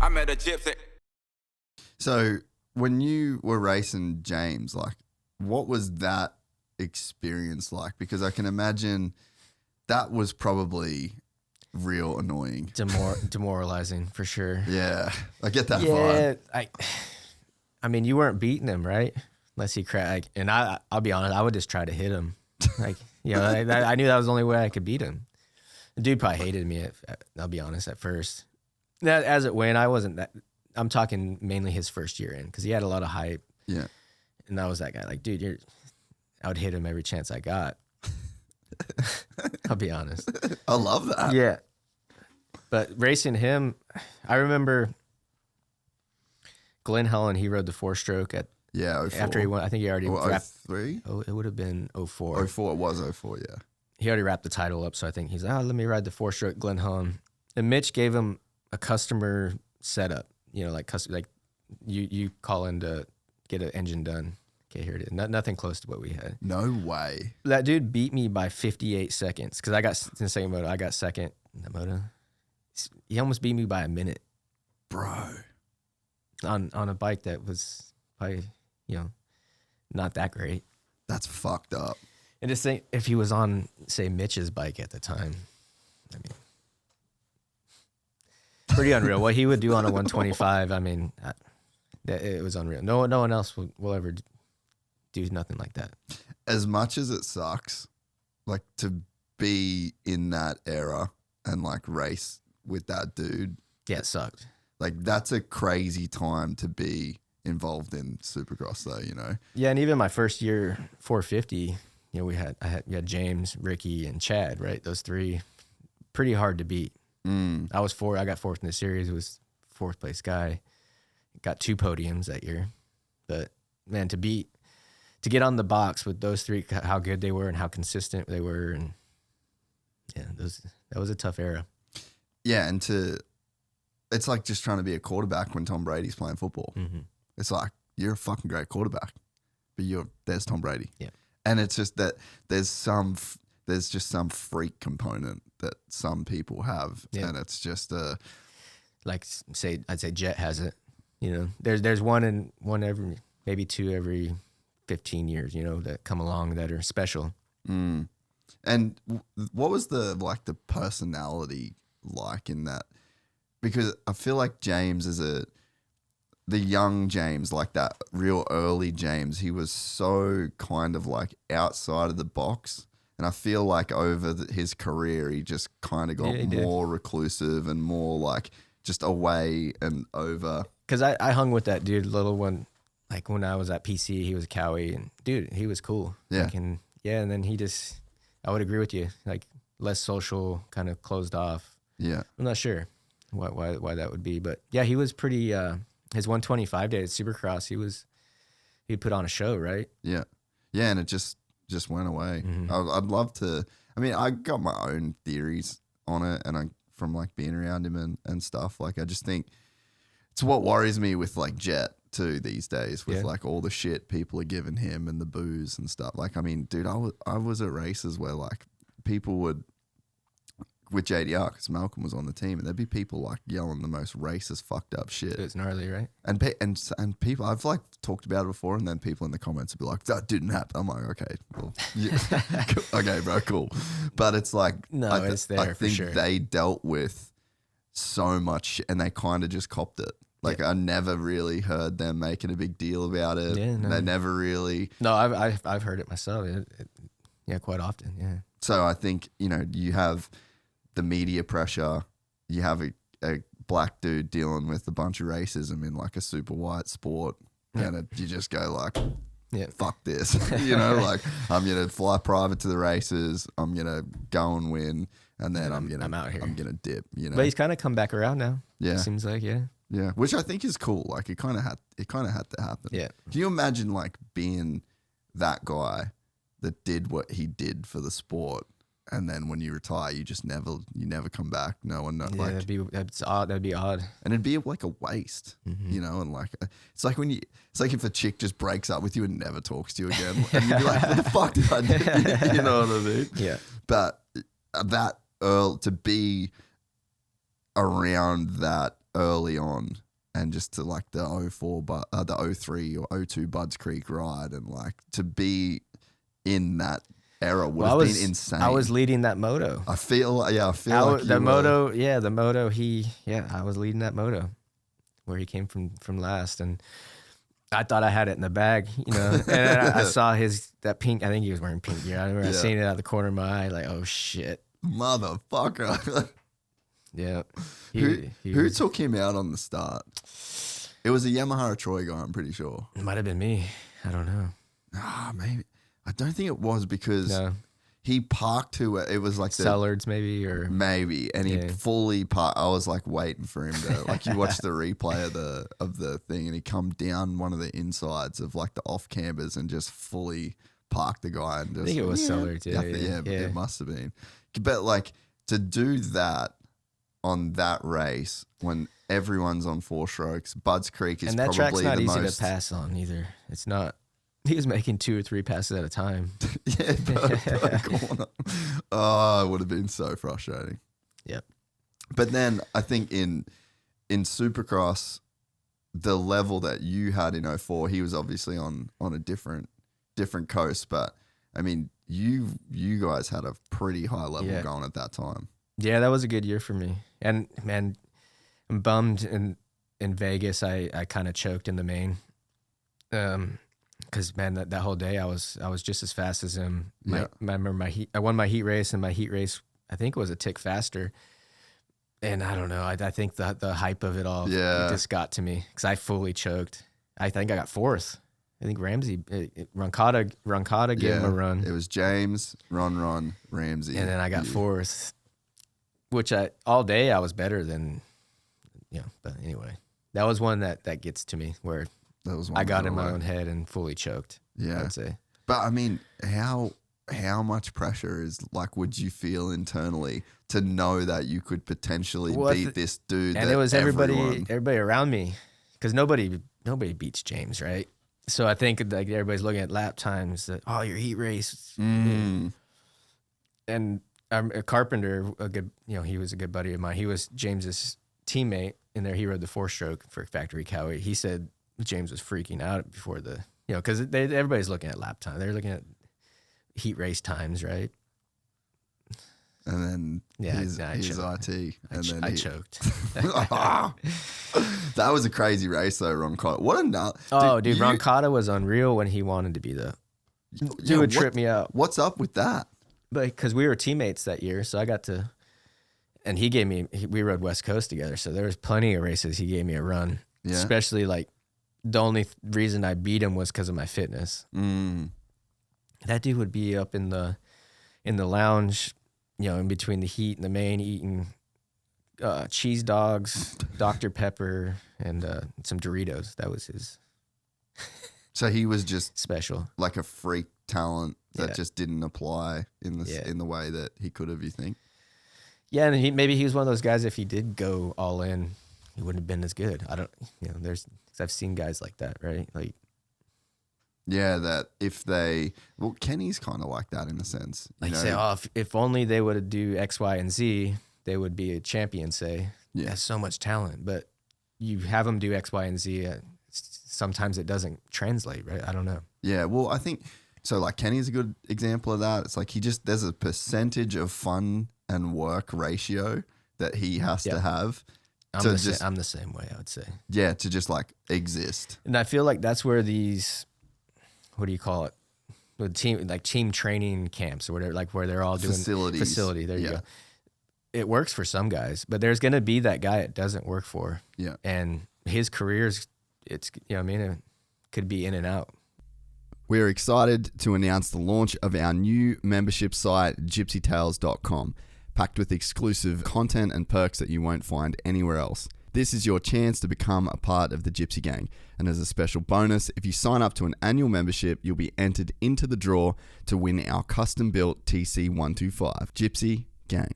I met a gypsy. So when you were racing James, like, what was that experience like? Because I can imagine that was probably real annoying. Demoralizing for sure. Yeah, I get that vibe. I mean, you weren't beating him, right? Unless he cracked. And I'll be honest, I would just try to hit him. Like, I knew that was the only way I could beat him. The dude probably hated me. I'll be honest, at first. As it went, I wasn't that. I'm talking mainly his first year in because he had a lot of hype. Yeah, and I was that guy. Like, dude, I would hit him every chance I got. I'll be honest. I love that. Yeah. But racing him, I remember Glenn Helen, he rode the 4-stroke at 04. After he won. I think he already wrapped 03? Oh, it would have been 04. 04, it was 04, yeah. He already wrapped the title up, so I think he's like, let me ride the 4-stroke Glenn Helen. And Mitch gave him a customer setup, like you call in to get an engine done. Okay, here it is. Nothing close to what we had. No way. That dude beat me by 58 seconds because I got in the second moto. I got second in that moto. He almost beat me by a minute. Bro. On a bike that was probably, not that great. That's fucked up. And just think if he was on, say, Mitch's bike at the time, I mean, pretty unreal. What he would do on a 125, I mean, it was unreal. No one else will ever do nothing like that. As much as it sucks, like, to be in that era and like race with that dude. Yeah, it sucked. Like, that's a crazy time to be involved in Supercross, though. Yeah, and even my first year 450, we had James, Ricky, and Chad. Right, those three, pretty hard to beat. I got fourth in the series. It was fourth place guy. Got 2 podiums that year, but man, to get on the box with those three, how good they were and how consistent they were, and that was a tough era. Yeah, and it's like just trying to be a quarterback when Tom Brady's playing football. Mm-hmm. It's like, you're a fucking great quarterback, but there's Tom Brady. Yeah, and it's just that there's just some freak component that some people have, and it's just I'd say Jet has it. There's one every, maybe 2 every 15 years. That come along that are special. Mm. And what was the personality like in that? Because I feel like James is the young James, like that real early James, he was so kind of like outside of the box. And I feel like over his career, he just kind of got more reclusive and more like just away and over. Because I hung with that dude, little one, like when I was at PC, he was a Cowie, and dude, he was cool. Yeah. And then he I would agree with you, like less social, kind of closed off. Yeah. I'm not sure why that would be, but yeah, he was pretty, his 125 day at Supercross, he'd put on a show, right? Yeah. Yeah, and it just went away. Mm-hmm. I'd love to, I got my own theories on it, and from like being around him and stuff, like I just think it's what worries me with like Jet too these days, with like all the shit people are giving him and the booze and stuff. Like, dude, I was at races where like people would, with JDR, because Malcolm was on the team, and there'd be people like yelling the most racist, fucked up shit. It's gnarly, right? And people, I've like talked about it before, and then people in the comments would be like, "That didn't happen." I'm like, okay, well, yeah. Okay, bro, cool. But it's like, it's there. I think for sure. they dealt with so much shit, and they kind of just copped it. Like, I never really heard them making a big deal about it. Yeah, no. They never really. No, I've heard it myself. Quite often. Yeah. So I think you have the media pressure, you have a black dude dealing with a bunch of racism in like a super white sport, and you just go like, fuck this. Like, I'm going to fly private to the races, I'm going to go and win, and then I'm out here. I'm going to dip, But he's kind of come back around now. Yeah. It seems like, Yeah, which I think is cool. Like, it kind of had to happen. Yeah. Can you imagine like being that guy that did what he did for the sport, and then when you retire, you never come back. No one knows. Yeah, like, that's odd. That'd be odd. And it'd be like a waste, and like it's like if a chick just breaks up with you and never talks to you again, and you'd be like, what the fuck did I do? You know what I mean? Yeah. But that to be around that early on, and just to like the 04, the 03 or 02 Budds Creek ride, and like to be in that era would have been insane. I was leading that moto. I feel like the moto. I was leading that moto where he came from last, and I thought I had it in the bag, you know. And I saw that pink. I think he was wearing pink gear. I remember I seen it out of the corner of my eye, like, oh shit, motherfucker. Yeah. Who took him out on the start? It was a Yamaha Troy guy, I'm pretty sure. It might have been me. I don't know. Maybe. I don't think it was, because he parked to it. It was like Sellards maybe, or maybe, and he fully parked. I was like waiting for him to like. You watch the replay of the thing, and he come down one of the insides of like the off cambers and just fully parked the guy. And just, I think it was Sellards. It must have been. But like to do that on that race when everyone's on 4 strokes, Budds Creek is probably the most. And that track's not easy to pass on either. It's not. He was making 2 or 3 passes at a time. Per corner. Oh, it would have been so frustrating. Yep. But then I think in Supercross, the level that you had in 04, he was obviously on a different coast. But I mean, you guys had a pretty high level going at that time. Yeah, that was a good year for me. And man, I'm bummed in Vegas. I kind of choked in the main. Because man, that whole day I was just as fast as him. I remember I won my heat race, and my heat race I think was a tick faster. And I don't know, I think the hype of it all just got to me, because I fully choked. I think I got 4th. I think Ramsey, Roncada gave him a run. It was James, Ron, Ramsey, and then I got 4th, which all day I was better than, But anyway, that was one that gets to me, where I got in my own head and fully choked. Yeah, I'd say. But I mean, how much pressure would you feel internally to know that you could potentially beat this dude? And it was everybody around me, because nobody beats James, right? So I think like everybody's looking at lap times. That, your heat race. And a Carpenter, he was a good buddy of mine. He was James's teammate in there. He rode the 4-stroke for Factory Cowie. He said James was freaking out before because everybody's looking at lap time. They're looking at heat race times, right? And then his IT. And I choked. That was a crazy race though, Roncada. What a nut. Oh, dude, Roncada was unreal when he wanted to be the... He would trip me out. What's up with that? Because we were teammates that year, so I got to... And we rode West Coast together, so there was plenty of races he gave me a run. Yeah. Especially like... The only reason I beat him was because of my fitness. That dude would be up in the lounge, in between the heat and the main, eating cheese dogs, Dr. Pepper, and some Doritos. That was his. So he was just special, like a freak talent that just didn't apply in the way that he could have. You think? Yeah, and maybe he was one of those guys. If he did go all in, he wouldn't have been as good. I don't. I've seen guys like that, right? Like, yeah, that Kenny's kind of like that in a sense. Say, if only they would do X, Y, and Z, they would be a champion. Say, has so much talent, but you have them do X, Y, and Z. Sometimes it doesn't translate, right? I don't know. Yeah, well, I think so. Like Kenny's a good example of that. It's like there's a percentage of fun and work ratio that he has to have. I'm the same way, I would say. Yeah, to just like exist. And I feel like that's where these, what do you call it? With team training camps or whatever, like where they're all doing facility. There you go. It works for some guys, but there's going to be that guy it doesn't work for. Yeah. And his career's, it could be in and out. We're excited to announce the launch of our new membership site, gypsytales.com. Packed with exclusive content and perks that you won't find anywhere else. This is your chance to become a part of the Gypsy Gang. And as a special bonus, if you sign up to an annual membership, you'll be entered into the draw to win our custom-built TC125. Gypsy Gang.